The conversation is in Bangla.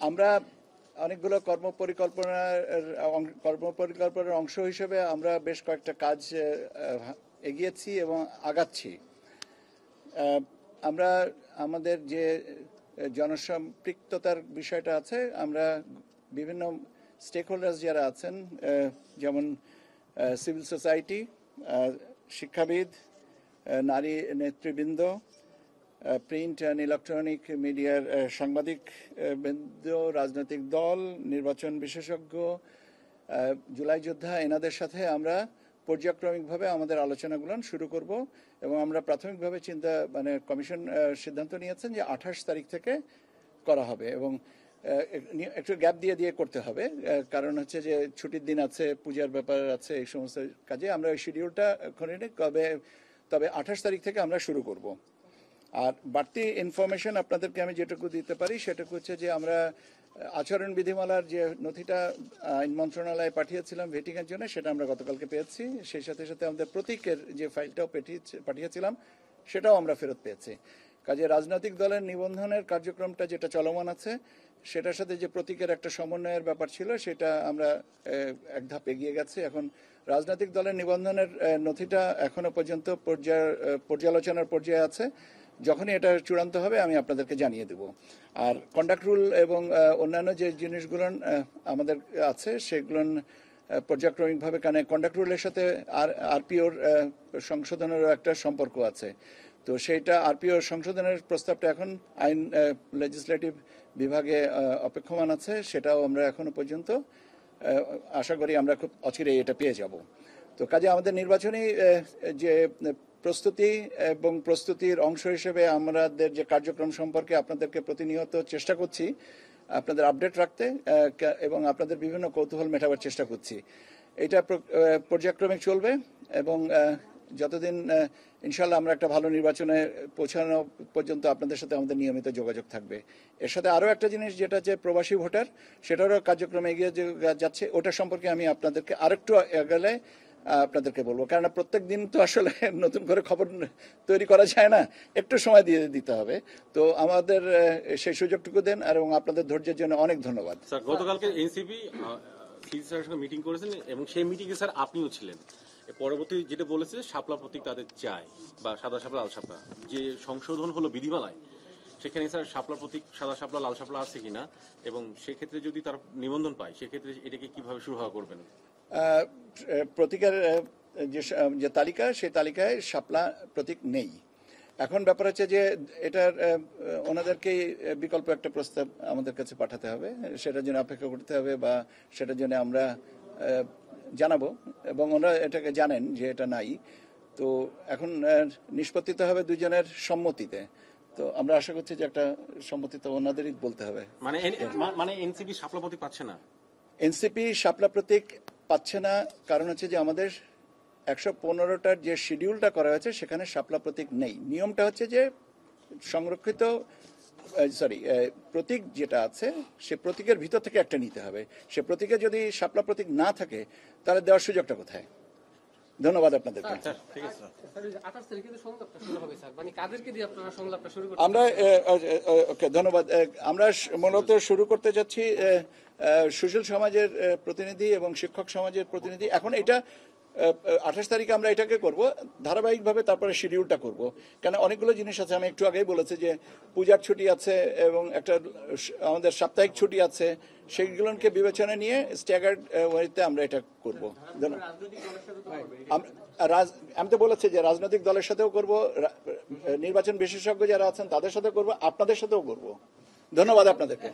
আমরা অনেকগুলো কর্মপরিকল্পনার অংশ হিসেবে আমরা বেশ কয়েকটা কাজ এগিয়েছি এবং আগাচ্ছি। আমরা আমাদের যে জনসম্পৃক্ততার বিষয়টা আছে, আমরা বিভিন্ন স্টেক হোল্ডার্স যারা আছেন, যেমন সিভিল সোসাইটি, শিক্ষাবিদ, নারী নেতৃবৃন্দ, প্রিন্ট অ্যান্ড ইলেকট্রনিক মিডিয়ার সাংবাদিক বৃন্দ, রাজনৈতিক দল, নির্বাচন বিশেষজ্ঞ, জুলাই যোদ্ধা, এনাদের সাথে আমরা পর্যায়ক্রমিকভাবে আমাদের আলোচনাগুলো শুরু করব। এবং আমরা প্রাথমিকভাবে কমিশন সিদ্ধান্ত নিয়েছেন যে 28 তারিখ থেকে করা হবে এবং একটু গ্যাপ দিয়ে করতে হবে, কারণ হচ্ছে যে ছুটির দিন আছে, পূজার ব্যাপার আছে, এই সমস্ত কাজে আমরা ওই শিডিউলটা করে নিই। তবে 28 তারিখ থেকে আমরা শুরু করব। আর বাড়তি ইনফরমেশন আপনাদেরকে আমি যেটুকু দিতে পারি সেটুকু হচ্ছে যে আমরা আচরণ বিধিমালার যে নথিটা আইন মন্ত্রণালয়ে পাঠিয়েছিলাম ভেটিংয়ের জন্য, সেটা আমরা গতকালকে পেয়েছি। সেই সাথে সাথে আমাদের প্রতীকের যে ফাইলটাও পাঠিয়েছিলাম সেটাও আমরা ফেরত পেয়েছি। কাজে রাজনৈতিক দলের নিবন্ধনের কার্যক্রমটা যেটা চলমান আছে, সেটার সাথে যে প্রতীকের একটা সমন্বয়ের ব্যাপার ছিল, সেটা আমরা এক ধাপ এগিয়ে গেছে। এখন রাজনৈতিক দলের নিবন্ধনের নথিটা এখনো পর্যন্ত পর্যালোচনার পর্যায়ে আছে। যখনই এটা চূড়ান্ত হবে আমি আপনাদেরকে জানিয়ে দেব। আর কন্ডাক্ট রুল এবং অন্যান্য যে জিনিসগুলো আমাদের আছে সেগুলো পর্যায়ক্রমিকভাবে, কারণ কন্ডাক্ট রুলের সাথে আরপিওর সংশোধনেরও একটা সম্পর্ক আছে। তো সেইটা আরপিওর সংশোধনের প্রস্তাবটা এখন আইন লেজিসলেটিভ বিভাগে অপেক্ষমান আছে। সেটাও আমরা এখনো পর্যন্ত আশা করি আমরা খুব অচিরেই এটা পেয়ে যাব। তো কাজে আমাদের নির্বাচনী যে প্রস্তুতি এবং প্রস্তুতির অংশ হিসেবে আমাদের যে কার্যক্রম সম্পর্কে আপনাদেরকে প্রতিনিয়ত চেষ্টা করছি আপনাদের আপডেট রাখতে এবং আপনাদের বিভিন্ন কৌতূহল মেটাবার চেষ্টা করছি। এটা পর্যায়ক্রমিক চলবে এবং যতদিন ইনশাল্লাহ আমরা একটা ভালো নির্বাচনে পৌঁছানো পর্যন্ত আপনাদের সাথে আমাদের নিয়মিত যোগাযোগ থাকবে। এর সাথে আরও একটা জিনিস যেটা যে প্রবাসী ভোটার, সেটারও কার্যক্রম এগিয়ে যাচ্ছে। ওটা সম্পর্কে আমি আপনাদেরকে আরেকটু এগেলে আপনাদেরকে বলবো, কারণ প্রত্যেক দিন তো আসলে নতুন করে খবর তৈরি করা যায় না, একটু সময় দিয়ে দিতে হবে। তো আমাদের সেই সুযোগটুকু দেন এবং আপনাদের ধৈর্যের জন্য অনেক ধন্যবাদ। স্যার, গতকালকে এনসিপি স্যারের সঙ্গে মিটিং করেছেন এবং সেই মিটিংয়ে স্যার আপনিও ছিলেন। পরবর্তী যেটা বলেছে শাপলা প্রতীক তাদের চায়, বা সাদা শাপলা লাল শাপলা যে সংশোধন হলো বিধিমালায়, সেখানে স্যার শাপলা প্রতীক সাদা শাপলা লাল শাপলা আছে কিনা, এবং সেক্ষেত্রে যদি তার নিবন্ধন পায় সেক্ষেত্রে এটাকে কিভাবে সুরাহা করবেন? প্রতীকের যে তালিকা, সেই তালিকায় শাপলা প্রতীক নেই। এখন ব্যাপার হচ্ছে যে এটার ওনাদেরকেই বিকল্প একটা প্রস্তাব আমাদের কাছে পাঠাতে হবে, সেটার জন্য অপেক্ষা করতে হবে বা সেটার জন্য আমরা জানাবো এবং ওনারা এটাকে জানেন যে এটা নাই। তো এখন নিষ্পত্তিতে হবে দুজনের সম্মতিতে। তো আমরা আশা করছি যে একটা সম্মতি তো ওনাদেরই বলতে হবে। মানে এনসিপি শাপলা প্রতীক পাচ্ছে না, এনসিপি শাপলা প্রতীক পাচ্ছে না, কারণ হচ্ছে যে আমাদের 115টার যে শিডিউলটা করা হয়েছে সেখানে শাপলা প্রতীক নেই। নিয়মটা হচ্ছে যে সংরক্ষিত প্রতীক যেটা আছে সে প্রতীকের ভিতর থেকে একটা নিতে হবে। সে প্রতীকে যদি শাপলা প্রতীক না থাকে তাহলে দেওয়ার সুযোগটা কোথায়? ধন্যবাদ আপনাদেরকে। আমরা ধন্যবাদ। আমরা মূলত শুরু করতে যাচ্ছি সুশীল সমাজের প্রতিনিধি এবং শিক্ষক সমাজের প্রতিনিধি। এখন এটা 28 তারিখে আমরা এটাকে করব ধারাবাহিকভাবে, তারপরে শিডিউলটা করব। কেন অনেকগুলো জিনিস আছে, আমি একটু আগেই বলেছি যে পূজার ছুটি আছে এবং একটা আমাদের সাপ্তাহিক ছুটি আছে, সেইগুলোকে বিবেচনা নিয়ে স্ট্যাগার্ড ওয়েতে আমরা এটা করব। আমি তো বলেছি যে রাজনৈতিক দলের সাথেও করব, নির্বাচন বিশেষজ্ঞ যারা আছেন তাদের সাথেও করব, আপনাদের সাথেও করব। ধন্যবাদ আপনাদেরকে।